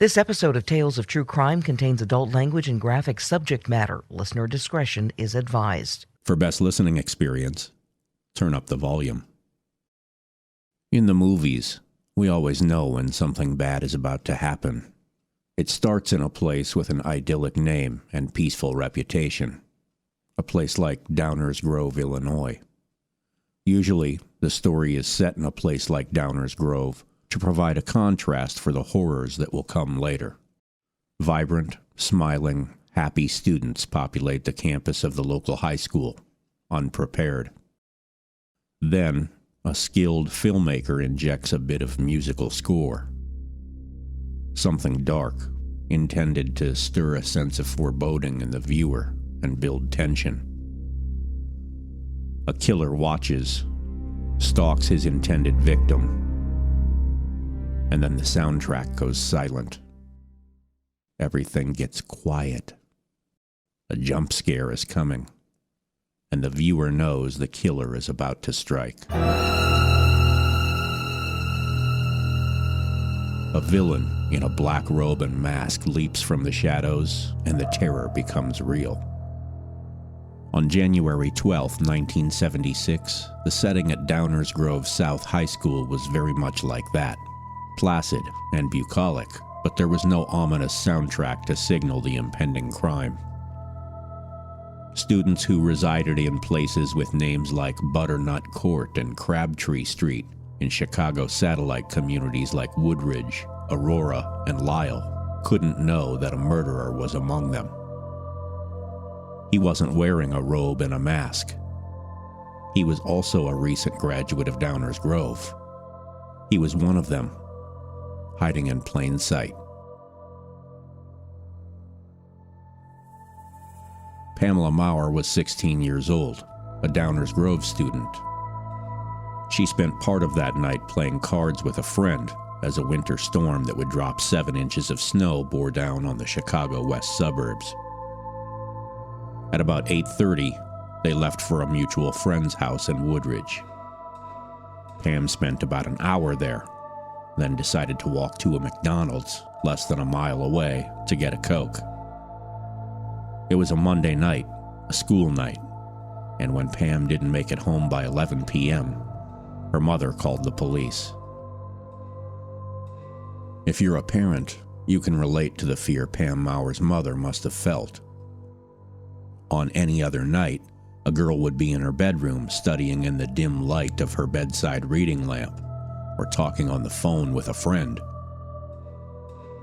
This episode of Tales of True Crime contains adult language and graphic subject matter. Listener discretion is advised. For best listening experience, turn up the volume. In the movies, we always know when something bad is about to happen. It starts in a place with an idyllic name and peaceful reputation. A place like Downers Grove, Illinois. Usually, the story is set in a place like Downers Grove to provide a contrast for the horrors that will come later. Vibrant, smiling, happy students populate the campus of the local high school, unprepared. Then, a skilled filmmaker injects a bit of musical score. Something dark, intended to stir a sense of foreboding in the viewer and build tension. A killer watches, stalks his intended victim, and then the soundtrack goes silent. Everything gets quiet. A jump scare is coming, and the viewer knows the killer is about to strike. A villain in a black robe and mask leaps from the shadows, and the terror becomes real. On January 12, 1976, the setting at Downers Grove South High School was very much like that. Placid and bucolic, but there was no ominous soundtrack to signal the impending crime. Students who resided in places with names like Butternut Court and Crabtree Street, in Chicago satellite communities like Woodridge, Aurora, and Lyle, couldn't know that a murderer was among them. He wasn't wearing a robe and a mask. He was also a recent graduate of Downers Grove. He was one of them, hiding in plain sight. Pamela Maurer was 16 years old, a Downers Grove student. She spent part of that night playing cards with a friend as a winter storm that would drop 7 inches of snow bore down on the Chicago west suburbs. At about 8:30, they left for a mutual friend's house in Woodridge. Pam spent about an hour there, then decided to walk to a McDonald's less than a mile away to get a Coke. It was a Monday night, a school night, and when Pam didn't make it home by 11 p.m., her mother called the police. If you're a parent, you can relate to the fear Pam Maurer's mother must have felt. On any other night, a girl would be in her bedroom studying in the dim light of her bedside reading lamp, or talking on the phone with a friend.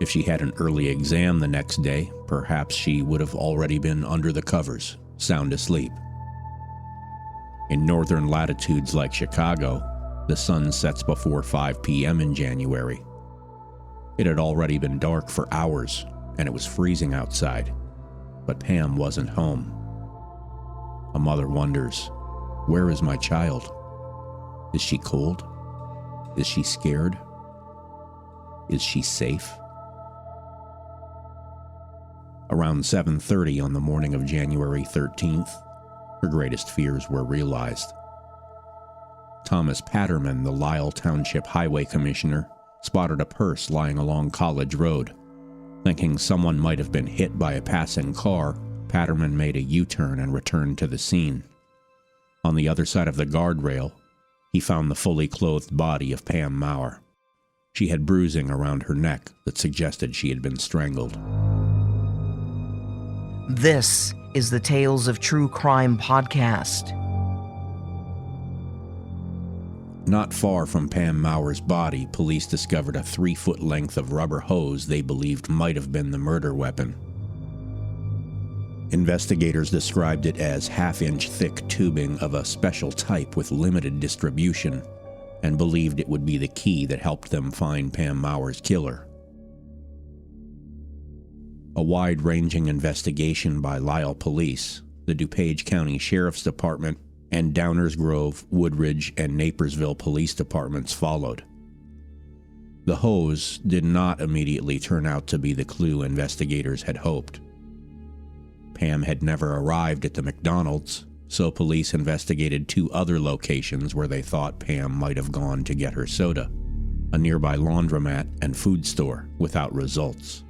If she had an early exam the next day, perhaps she would have already been under the covers, sound asleep. In northern latitudes like Chicago, the sun sets before 5 p.m. in January. It had already been dark for hours, and it was freezing outside, but Pam wasn't home. A mother wonders, where is my child? Is she cold? Is she scared? Is she safe? Around 7:30 on the morning of January 13th, her greatest fears were realized. Thomas Patterman, the Lyle Township Highway Commissioner, spotted a purse lying along College Road. Thinking someone might have been hit by a passing car, Patterman made a U-turn and returned to the scene. On the other side of the guardrail, he found the fully clothed body of Pam Maurer. She had bruising around her neck that suggested she had been strangled. This is the Tales of True Crime podcast. Not far from Pam Maurer's body, police discovered a 3-foot length of rubber hose they believed might have been the murder weapon. Investigators described it as half-inch thick tubing of a special type with limited distribution, and believed it would be the key that helped them find Pam Maurer's killer. A wide-ranging investigation by Lyle Police, the DuPage County Sheriff's Department, and Downers Grove, Woodridge, and Napersville police departments followed. The hose did not immediately turn out to be the clue investigators had hoped. Pam had never arrived at the McDonald's, so police investigated 2 other locations where they thought Pam might have gone to get her soda, a nearby laundromat, and food store without results.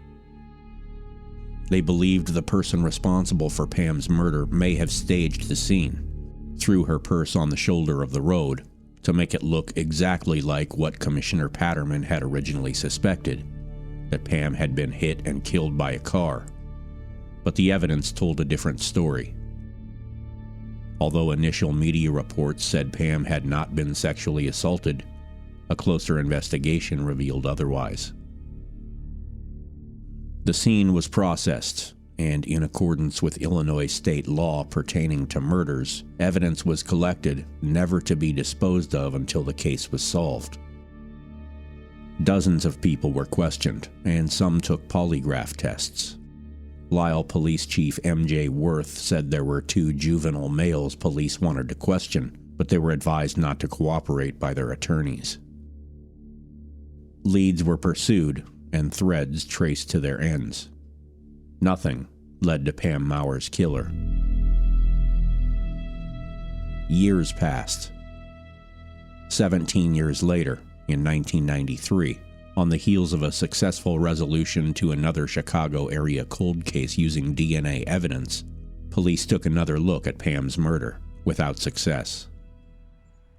They believed the person responsible for Pam's murder may have staged the scene, threw her purse on the shoulder of the road to make it look exactly like what Commissioner Patterman had originally suspected, that Pam had been hit and killed by a car. But the evidence told a different story. Although initial media reports said Pam had not been sexually assaulted, a closer investigation revealed otherwise. The scene was processed, and in accordance with Illinois state law pertaining to murders, evidence was collected, never to be disposed of until the case was solved. Dozens of people were questioned, and some took polygraph tests. Lisle Police Chief M.J. Worth said there were 2 juvenile males police wanted to question, but they were advised not to cooperate by their attorneys. Leads were pursued, and threads traced to their ends. Nothing led to Pam Maurer's killer. Years passed. 17 years later, in 1993, on the heels of a successful resolution to another Chicago area cold case using DNA evidence, police took another look at Pam's murder, without success.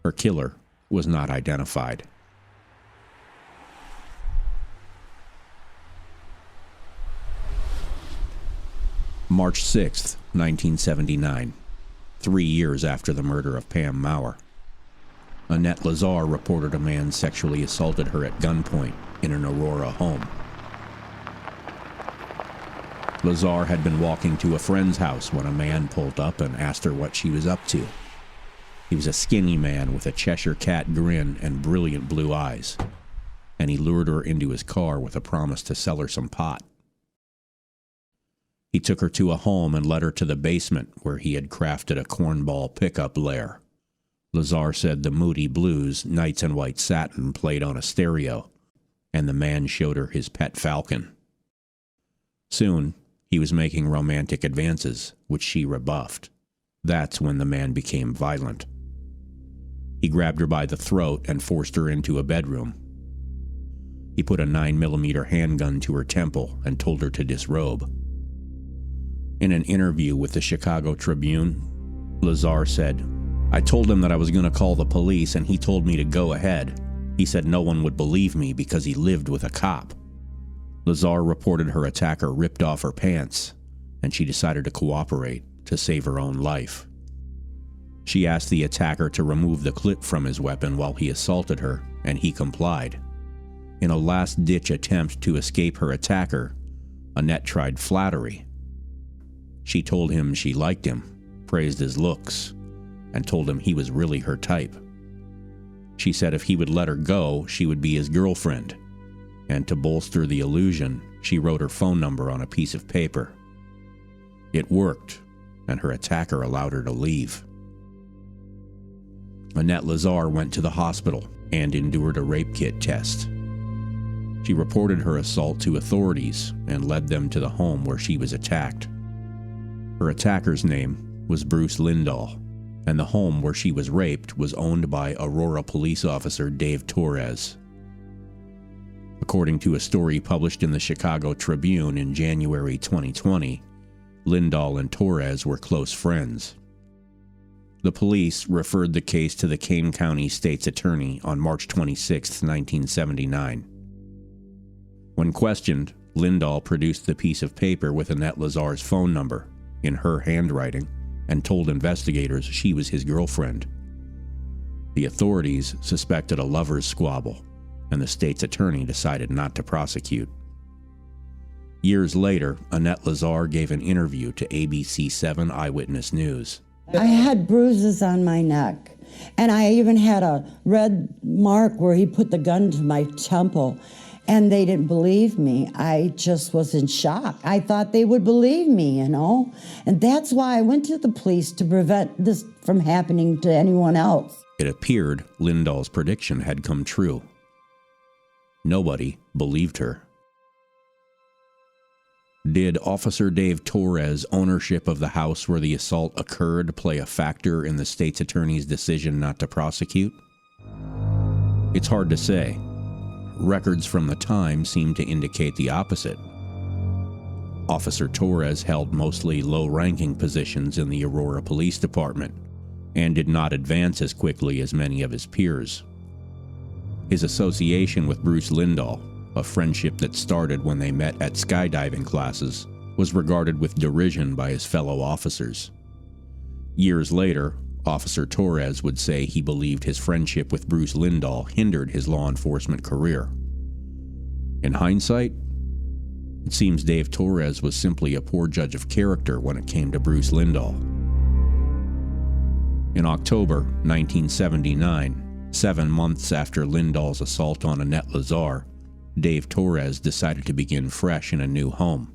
Her killer was not identified. March 6, 1979, 3 years after the murder of Pam Maurer. Annette Lazar reported a man sexually assaulted her at gunpoint in an Aurora home. Lazar had been walking to a friend's house when a man pulled up and asked her what she was up to. He was a skinny man with a Cheshire Cat grin and brilliant blue eyes, and he lured her into his car with a promise to sell her some pot. He took her to a home and led her to the basement where he had crafted a cornball pickup lair. Lazar said the Moody Blues, Knights in White Satin, played on a stereo, and the man showed her his pet falcon. Soon, he was making romantic advances, which she rebuffed. That's when the man became violent. He grabbed her by the throat and forced her into a bedroom. He put a 9mm handgun to her temple and told her to disrobe. In an interview with the Chicago Tribune, Lazar said, "I told him that I was going to call the police and he told me to go ahead. He said no one would believe me because he lived with a cop." Lazar reported her attacker ripped off her pants, and she decided to cooperate to save her own life. She asked the attacker to remove the clip from his weapon while he assaulted her, and he complied. In a last-ditch attempt to escape her attacker, Annette tried flattery. She told him she liked him, praised his looks, and told him he was really her type. She said if he would let her go, she would be his girlfriend, and to bolster the illusion, she wrote her phone number on a piece of paper. It worked, and her attacker allowed her to leave. Annette Lazar went to the hospital and endured a rape kit test. She reported her assault to authorities and led them to the home where she was attacked. Her attacker's name was Bruce Lindall, and the home where she was raped was owned by Aurora police officer Dave Torres. According to a story published in the Chicago Tribune in January 2020, Lindall and Torres were close friends. The police referred the case to the Kane County State's Attorney on March 26, 1979. When questioned, Lindall produced the piece of paper with Annette Lazar's phone number in her handwriting and told investigators she was his girlfriend. The authorities suspected a lover's squabble, and the state's attorney decided not to prosecute. Years later, Annette Lazar gave an interview to ABC7 Eyewitness News. I had bruises on my neck, and I even had a red mark where he put the gun to my temple, and they didn't believe me. I just was in shock. I thought they would believe me, and that's why I went to the police to prevent this from happening to anyone else. It appeared Lindall's prediction had come true. Nobody believed her. Did Officer Dave Torres' ownership of the house where the assault occurred play a factor in the state's attorney's decision not to prosecute? It's hard to say. records from the time seem to indicate the opposite. Officer Torres held mostly low-ranking positions in the Aurora Police Department and did not advance as quickly as many of his peers. His association with Bruce Lindall, a friendship that started when they met at skydiving classes, was regarded with derision by his fellow officers. Years later, Officer Torres would say he believed his friendship with Bruce Lindall hindered his law enforcement career. In hindsight, it seems Dave Torres was simply a poor judge of character when it came to Bruce Lindall. In October 1979, 7 months after Lindall's assault on Annette Lazar, Dave Torres decided to begin fresh in a new home,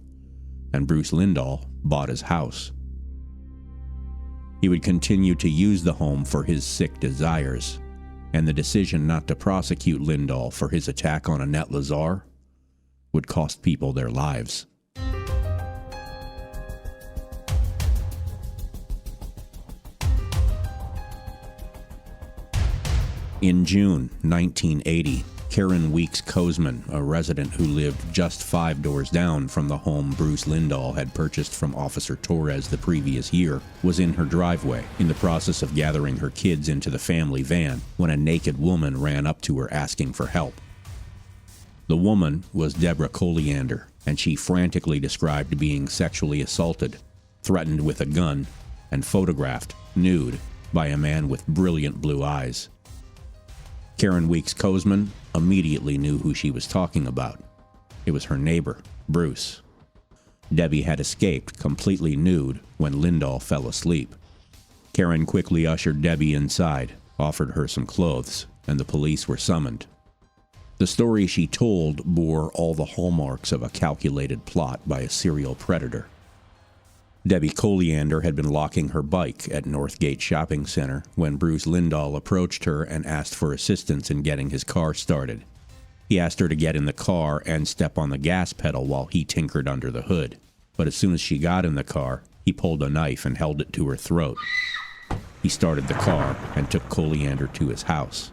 and Bruce Lindall bought his house. He would continue to use the home for his sick desires, and the decision not to prosecute Lindall for his attack on Annette Lazar would cost people their lives. In June 1980, Karen Weeks Kozman, a resident who lived just 5 doors down from the home Bruce Lindall had purchased from Officer Torres the previous year, was in her driveway in the process of gathering her kids into the family van when a naked woman ran up to her asking for help. The woman was Deborah Coliander, and she frantically described being sexually assaulted, threatened with a gun, and photographed, nude, by a man with brilliant blue eyes. Karen Weeks Kozman immediately knew who she was talking about. It was her neighbor, Bruce. Debbie had escaped completely nude when Lindall fell asleep. Karen quickly ushered Debbie inside, offered her some clothes, and the police were summoned. The story she told bore all the hallmarks of a calculated plot by a serial predator. Debbie Coliander had been locking her bike at Northgate Shopping Center when Bruce Lindall approached her and asked for assistance in getting his car started. He asked her to get in the car and step on the gas pedal while he tinkered under the hood. But as soon as she got in the car, he pulled a knife and held it to her throat. He started the car and took Coliander to his house.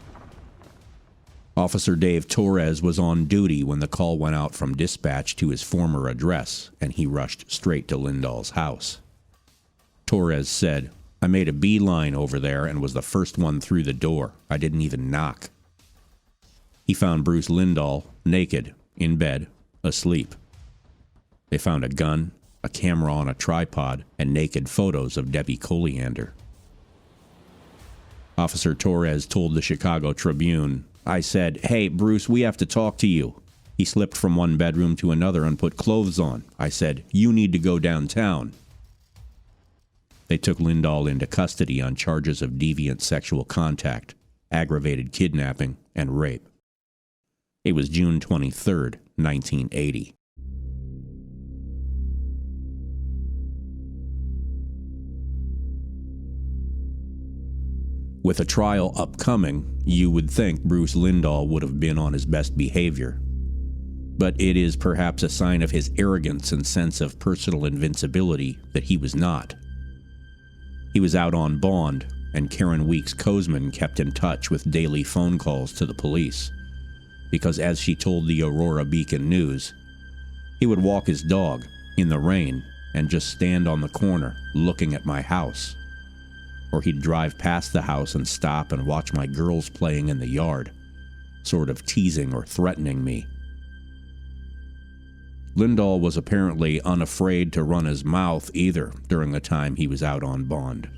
Officer Dave Torres was on duty when the call went out from dispatch to his former address, and he rushed straight to Lindall's house. Torres said, "I made a beeline over there and was the first one through the door. I didn't even knock." He found Bruce Lindall naked, in bed, asleep. They found a gun, a camera on a tripod, and naked photos of Debbie Coliander. Officer Torres told the Chicago Tribune, "I said, 'Hey, Bruce, we have to talk to you.' He slipped from one bedroom to another and put clothes on. I said, 'You need to go downtown.'" They took Lindall into custody on charges of deviant sexual contact, aggravated kidnapping, and rape. It was June 23rd, 1980. With a trial upcoming, you would think Bruce Lindall would have been on his best behavior. But it is perhaps a sign of his arrogance and sense of personal invincibility that he was not. He was out on bond, and Karen Weeks Kozman kept in touch with daily phone calls to the police, because as she told the Aurora Beacon News, he would walk his dog in the rain and just stand on the corner looking at my house. Or he'd drive past the house and stop and watch my girls playing in the yard, sort of teasing or threatening me. Lindall was apparently unafraid to run his mouth either during the time he was out on bond.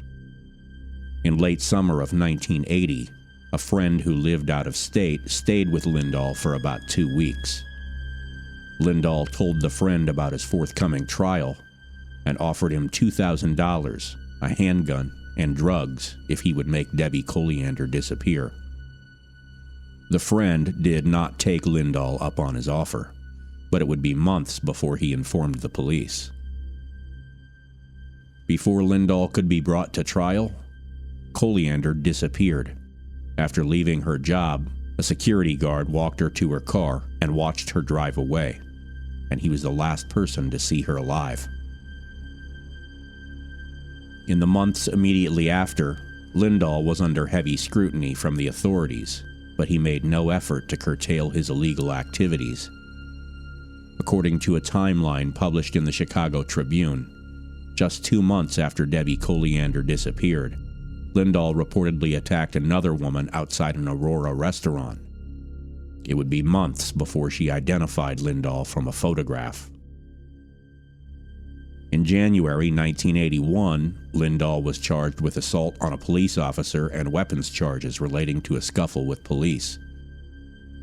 In late summer of 1980, a friend who lived out of state stayed with Lindall for about 2 weeks. Lindall told the friend about his forthcoming trial and offered him $2,000, a handgun, and drugs if he would make Debbie Coliander disappear. The friend did not take Lindall up on his offer, but it would be months before he informed the police. Before Lindall could be brought to trial, Coliander disappeared. After leaving her job, a security guard walked her to her car and watched her drive away, and he was the last person to see her alive. In the months immediately after, Lindall was under heavy scrutiny from the authorities, but he made no effort to curtail his illegal activities. According to a timeline published in the Chicago Tribune, just 2 months after Debbie Colliander disappeared, Lindall reportedly attacked another woman outside an Aurora restaurant. It would be months before she identified Lindall from a photograph. In January 1981, Lindall was charged with assault on a police officer and weapons charges relating to a scuffle with police.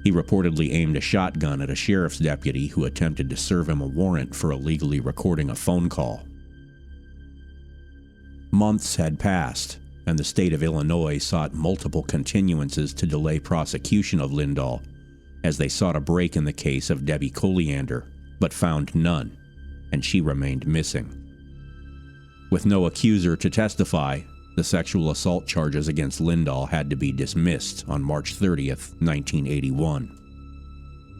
He reportedly aimed a shotgun at a sheriff's deputy who attempted to serve him a warrant for illegally recording a phone call. Months had passed, and the state of Illinois sought multiple continuances to delay prosecution of Lindall, as they sought a break in the case of Debbie Colliander, but found none, and she remained missing. With no accuser to testify, the sexual assault charges against Lindall had to be dismissed on March 30th, 1981.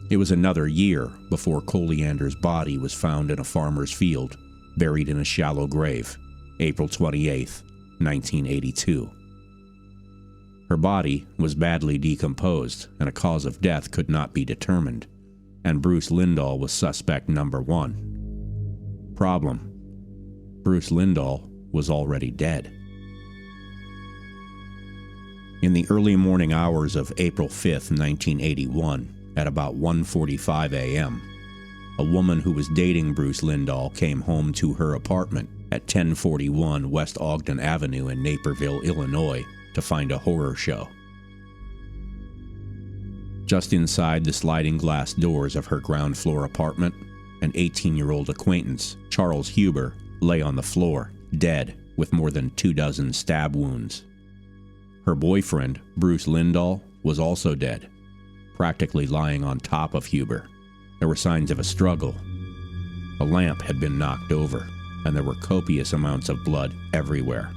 It was another year before Colliander's body was found in a farmer's field, buried in a shallow grave, April 28th, 1982. Her body was badly decomposed, and a cause of death could not be determined, and Bruce Lindall was suspect number 1. Problem: Bruce Lindall was already dead. In the early morning hours of April 5th, 1981, at about 1:45 a.m., a woman who was dating Bruce Lindall came home to her apartment at 1041 West Ogden Avenue in Naperville, Illinois, to find a horror show. Just inside the sliding glass doors of her ground floor apartment, an 18-year-old acquaintance, Charles Huber, lay on the floor, dead, with more than 24 stab wounds. Her boyfriend, Bruce Lindall, was also dead, practically lying on top of Huber. There were signs of a struggle. A lamp had been knocked over, and there were copious amounts of blood everywhere.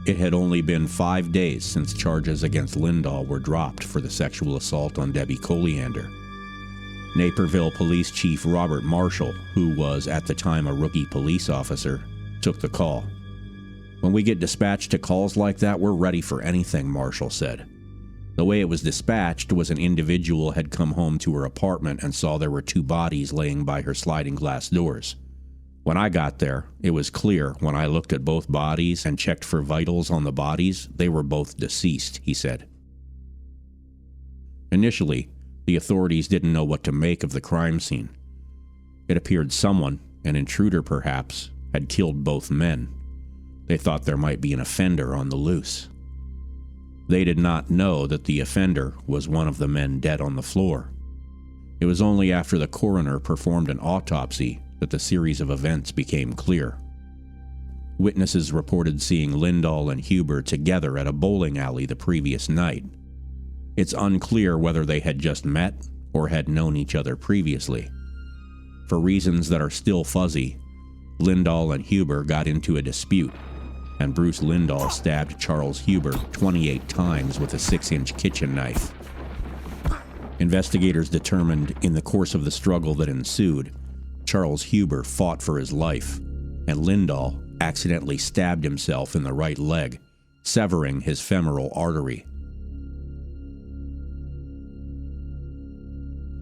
It had only been 5 days since charges against Lindall were dropped for the sexual assault on Debbie Colliander. Naperville Police Chief Robert Marshall, who was at the time a rookie police officer, took the call. "When we get dispatched to calls like that, we're ready for anything," Marshall said. The way it was dispatched was an individual had come home to her apartment and saw there were 2 bodies laying by her sliding glass doors. When I got there, it was clear when I looked at both bodies and checked for vitals on the bodies, they were both deceased, he said. Initially, the authorities didn't know what to make of the crime scene. It appeared someone, an intruder perhaps, had killed both men. They thought there might be an offender on the loose. They did not know that the offender was one of the men dead on the floor. It was only after the coroner performed an autopsy that the series of events became clear. Witnesses reported seeing Lindall and Huber together at a bowling alley the previous night. It's unclear whether they had just met or had known each other previously. For reasons that are still fuzzy, Lindall and Huber got into a dispute, and Bruce Lindall stabbed Charles Huber 28 times with a 6-inch kitchen knife. Investigators determined in the course of the struggle that ensued, Charles Huber fought for his life, and Lindall accidentally stabbed himself in the right leg, severing his femoral artery.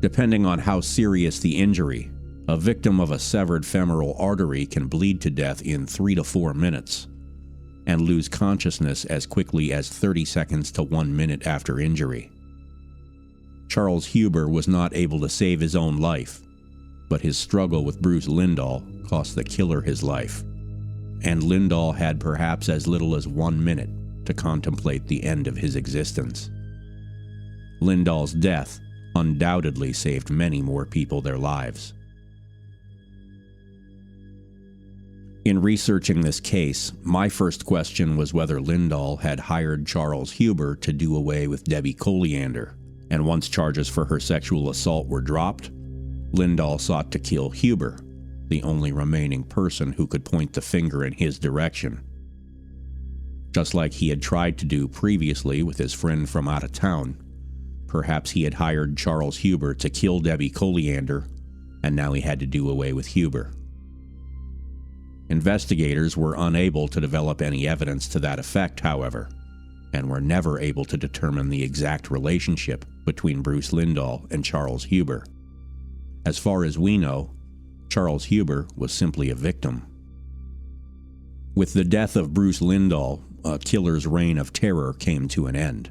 Depending on how serious the injury, a victim of a severed femoral artery can bleed to death in 3 to 4 minutes and lose consciousness as quickly as 30 seconds to 1 minute after injury. Charles Huber was not able to save his own life, but his struggle with Bruce Lindall cost the killer his life, and Lindall had perhaps as little as 1 minute to contemplate the end of his existence. Lindall's death undoubtedly saved many more people their lives. In researching this case, my first question was whether Lindall had hired Charles Huber to do away with Debbie Colliander, and once charges for her sexual assault were dropped, Lindall sought to kill Huber, the only remaining person who could point the finger in his direction. Just like he had tried to do previously with his friend from out of town, perhaps he had hired Charles Huber to kill Debbie Colliander, and now he had to do away with Huber. Investigators were unable to develop any evidence to that effect, however. and were never able to determine the exact relationship between Bruce Lindall and Charles Huber. As far as we know, Charles Huber was simply a victim. With the death of Bruce Lindall, a killer's reign of terror came to an end.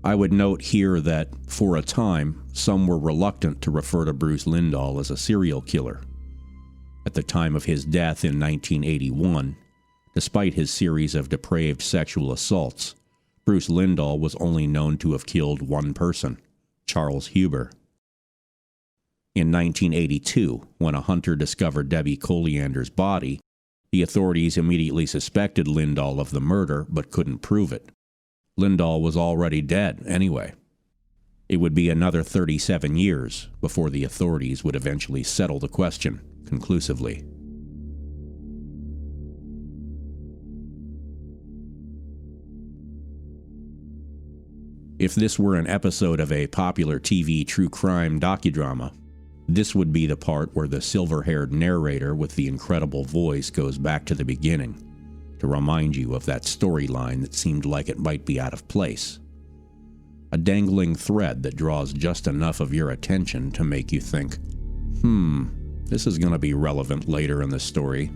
I would note here that, for a time, some were reluctant to refer to Bruce Lindall as a serial killer. At the time of his death in 1981, despite his series of depraved sexual assaults, Bruce Lindall was only known to have killed one person, Charles Huber. In 1982, when a hunter discovered Debbie Colliander's body, the authorities immediately suspected Lindall of the murder but couldn't prove it. Lindall was already dead anyway. It would be another 37 years before the authorities would eventually settle the question conclusively. If this were an episode of a popular TV true crime docudrama, this would be the part where the silver-haired narrator with the incredible voice goes back to the beginning to remind you of that storyline that seemed like it might be out of place. A dangling thread that draws just enough of your attention to make you think, this is going to be relevant later in the story.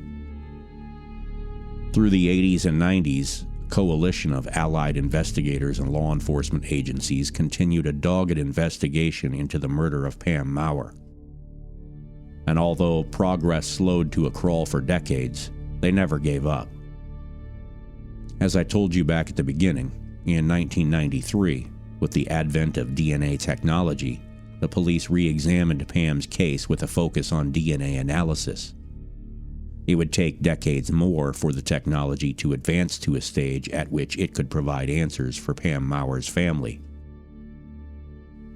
Through the 80s and 90s, a coalition of allied investigators and law enforcement agencies continued a dogged investigation into the murder of Pam Maurer. And although progress slowed to a crawl for decades, they never gave up. As I told you back at the beginning, in 1993, with the advent of DNA technology, the police re-examined Pam's case with a focus on DNA analysis. It would take decades more for the technology to advance to a stage at which it could provide answers for Pam Maurer's family.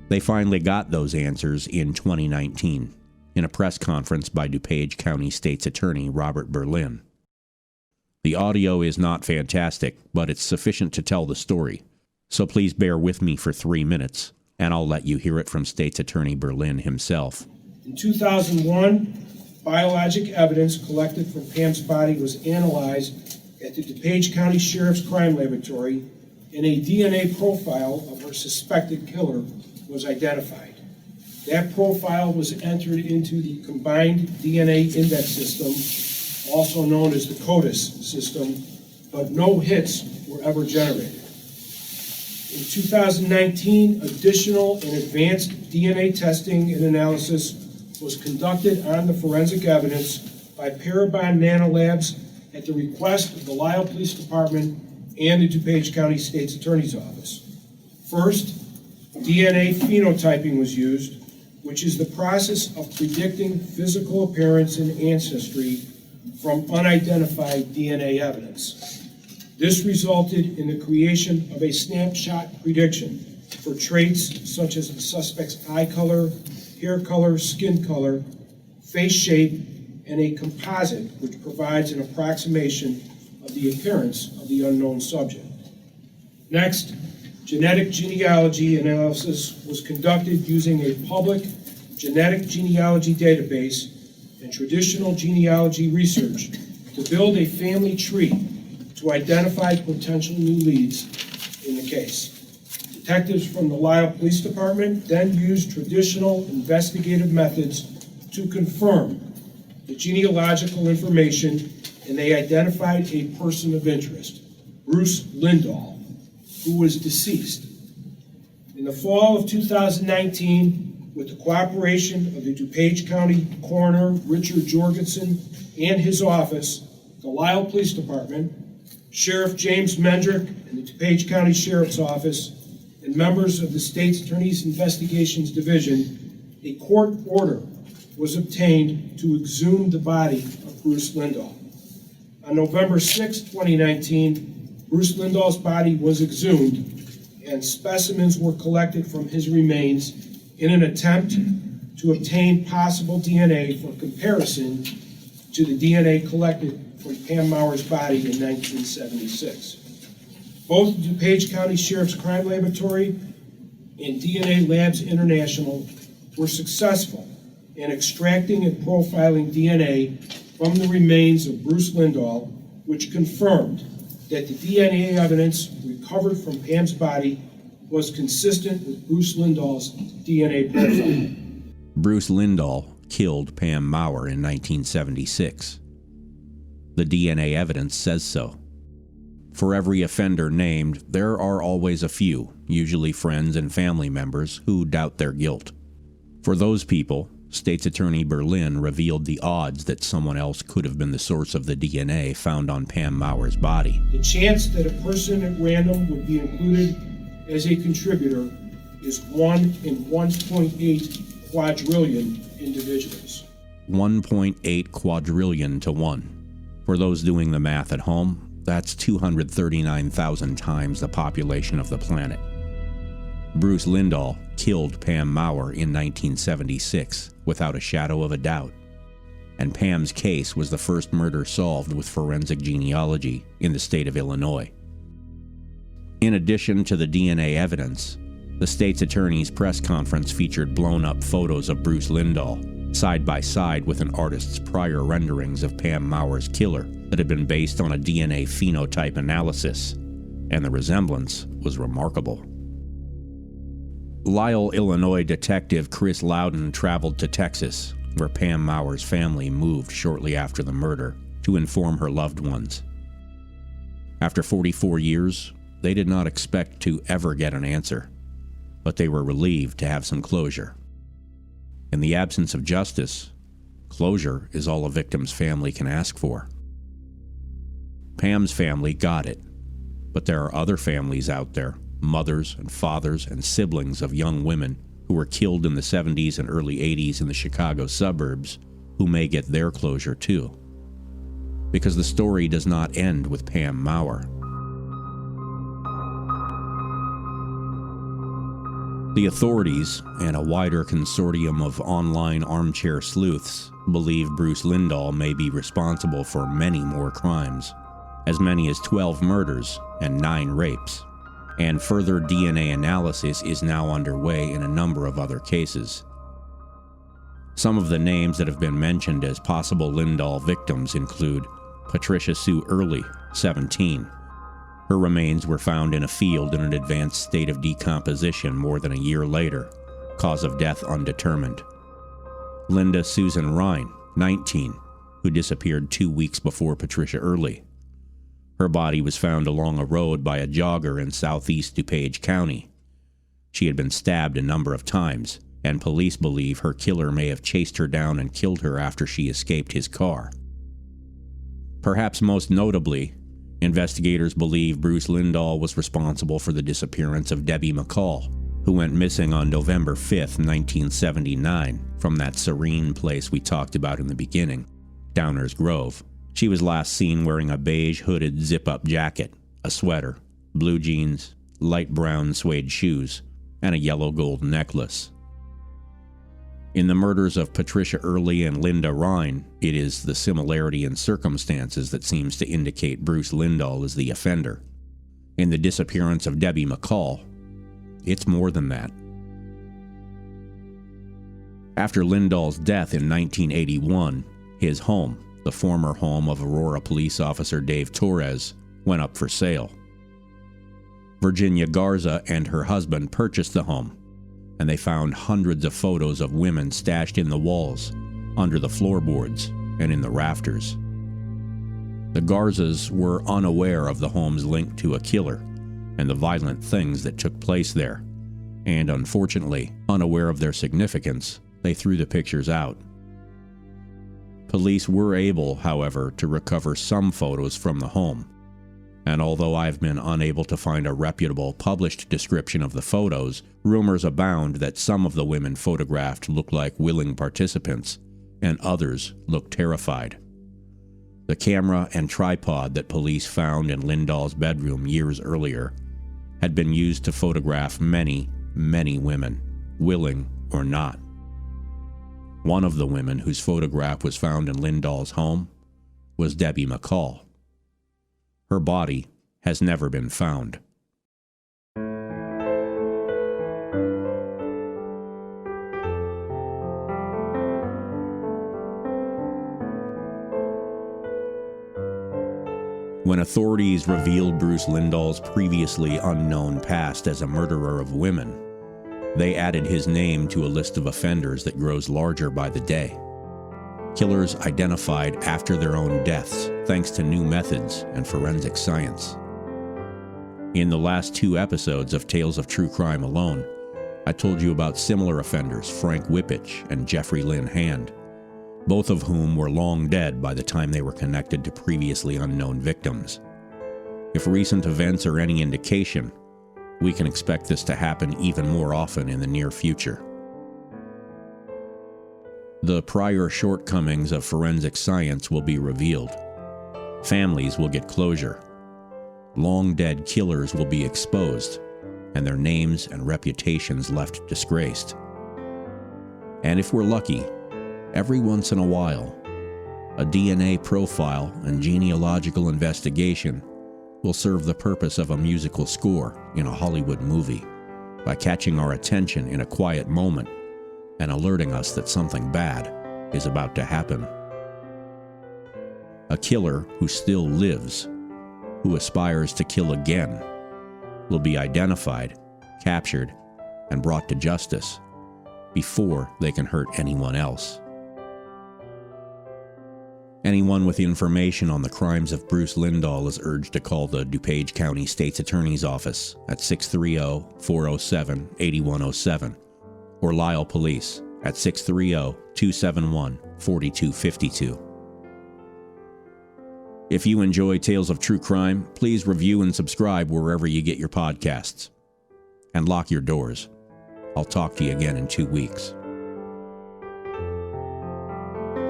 They finally got those answers in 2019. In a press conference by DuPage County State's Attorney Robert Berlin. The audio is not fantastic, but it's sufficient to tell the story, so please bear with me for 3 minutes, and I'll let you hear it from State's Attorney Berlin himself. In 2001, biologic evidence collected from Pam's body was analyzed at the DuPage County Sheriff's Crime Laboratory, and a DNA profile of her suspected killer was identified. That profile was entered into the Combined DNA Index System, also known as the CODIS system, but no hits were ever generated. In 2019, additional and advanced DNA testing and analysis was conducted on the forensic evidence by Parabon Nanolabs at the request of the Lisle Police Department and the DuPage County State's Attorney's Office. First, DNA phenotyping was used, which is the process of predicting physical appearance and ancestry from unidentified DNA evidence. This resulted in the creation of a snapshot prediction for traits such as the suspect's eye color, hair color, skin color, face shape, and a composite which provides an approximation of the appearance of the unknown subject. Next, genetic genealogy analysis was conducted using a public genetic genealogy database and traditional genealogy research to build a family tree to identify potential new leads in the case. Detectives from the Lisle Police Department then used traditional investigative methods to confirm the genealogical information, and they identified a person of interest, Bruce Lindall, who was deceased. In the fall of 2019, with the cooperation of the DuPage County Coroner Richard Jorgensen and his office, the Lisle Police Department, Sheriff James Mendrick and the DuPage County Sheriff's Office, and members of the State's Attorney's Investigations Division, a court order was obtained to exhume the body of Bruce Lindall. On November 6, 2019, Bruce Lindall's body was exhumed and specimens were collected from his remains in an attempt to obtain possible DNA for comparison to the DNA collected from Pam Maurer's body in 1976. Both the DuPage County Sheriff's Crime Laboratory and DNA Labs International were successful in extracting and profiling DNA from the remains of Bruce Lindall, which confirmed that the DNA evidence recovered from Pam's body was consistent with Bruce Lindall's DNA profile. Bruce Lindall killed Pam Maurer in 1976. The DNA evidence says so. For every offender named, there are always a few, usually friends and family members, who doubt their guilt. For those people, State's Attorney Berlin revealed the odds that someone else could have been the source of the DNA found on Pam Maurer's body. The chance that a person at random would be included as a contributor is 1 in 1.8 quadrillion individuals. 1.8 quadrillion to 1. For those doing the math at home, that's 239,000 times the population of the planet. Bruce Lindall killed Pam Maurer in 1976 without a shadow of a doubt, and Pam's case was the first murder solved with forensic genealogy in the state of Illinois. In addition to the DNA evidence, the state's attorney's press conference featured blown-up photos of Bruce Lindall, side by side with an artist's prior renderings of Pam Maurer's killer that had been based on a DNA phenotype analysis, and the resemblance was remarkable. Lisle, Illinois detective Chris Loudon traveled to Texas, where Pam Maurer's family moved shortly after the murder, to inform her loved ones. After 44 years, they did not expect to ever get an answer, but they were relieved to have some closure. In the absence of justice, closure is all a victim's family can ask for. Pam's family got it, but there are other families out there, mothers and fathers and siblings of young women who were killed in the 70s and early 80s in the Chicago suburbs, who may get their closure too. Because the story does not end with Pam Maurer. The authorities, and a wider consortium of online armchair sleuths, believe Bruce Lindall may be responsible for many more crimes, as many as 12 murders and 9 rapes. And further DNA analysis is now underway in a number of other cases. Some of the names that have been mentioned as possible Lindall victims include Patricia Sue Earley, 17. Her remains were found in a field in an advanced state of decomposition more than a year later, cause of death undetermined. Linda Susan Rhine, 19, who disappeared 2 weeks before Patricia Earley. Her body was found along a road by a jogger in southeast DuPage County. She had been stabbed a number of times, and police believe her killer may have chased her down and killed her after she escaped his car. Perhaps most notably, investigators believe Bruce Lindall was responsible for the disappearance of Debbie Mccall, who went missing on November 5, 1979, from that serene place we talked about in the beginning, Downers Grove. She was last seen wearing a beige hooded zip-up jacket, a sweater, blue jeans, light brown suede shoes, and a yellow gold necklace. In the murders of Patricia Earley and Linda Rhine, it is the similarity in circumstances that seems to indicate Bruce Lindall is the offender. In the disappearance of Debbie Mccall, it's more than that. After Lindall's death in 1981, his home, the former home of Aurora police officer Dave Torres, went up for sale. Virginia Garza and her husband purchased the home, and they found hundreds of photos of women stashed in the walls, under the floorboards, and in the rafters. The Garzas were unaware of the home's link to a killer and the violent things that took place there, and unfortunately, unaware of their significance, they threw the pictures out. Police were able, however, to recover some photos from the home, and although I've been unable to find a reputable published description of the photos, rumors abound that some of the women photographed looked like willing participants, and others looked terrified. The camera and tripod that police found in Lindall's bedroom years earlier had been used to photograph many, many women, willing or not. One of the women whose photograph was found in Lindall's home was Debbie Mccall. Her body has never been found. When authorities revealed Bruce Lindall's previously unknown past as a murderer of women, they added his name to a list of offenders that grows larger by the day. Killers identified after their own deaths thanks to new methods and forensic science. In the last 2 episodes of Tales of True Crime alone, I told you about similar offenders Frank Whippich and Jeffrey Lynn Hand, both of whom were long dead by the time they were connected to previously unknown victims. If recent events are any indication, we can expect this to happen even more often in the near future. The prior shortcomings of forensic science will be revealed. Families will get closure. Long-dead killers will be exposed, and their names and reputations left disgraced. And if we're lucky, every once in a while, a DNA profile and genealogical investigation will serve the purpose of a musical score in a Hollywood movie by catching our attention in a quiet moment and alerting us that something bad is about to happen. A killer who still lives, who aspires to kill again, will be identified, captured, and brought to justice before they can hurt anyone else. Anyone with information on the crimes of Bruce Lindall is urged to call the DuPage County State's Attorney's Office at 630-407-8107 or Lisle Police at 630-271-4252. If you enjoy Tales of True Crime, please review and subscribe wherever you get your podcasts. And lock your doors. I'll talk to you again in 2 weeks.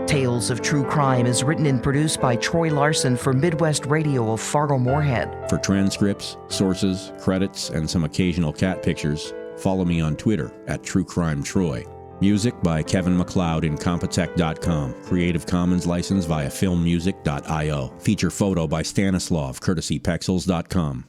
Tales of True Crime is written and produced by Troy Larson for Midwest Radio of Fargo-Moorhead. For transcripts, sources, credits, and some occasional cat pictures, follow me on Twitter at TrueCrimeTroy. Music by Kevin MacLeod in Compotech.com. Creative Commons license via filmmusic.io. Feature photo by Stanislav, courtesy Pexels.com.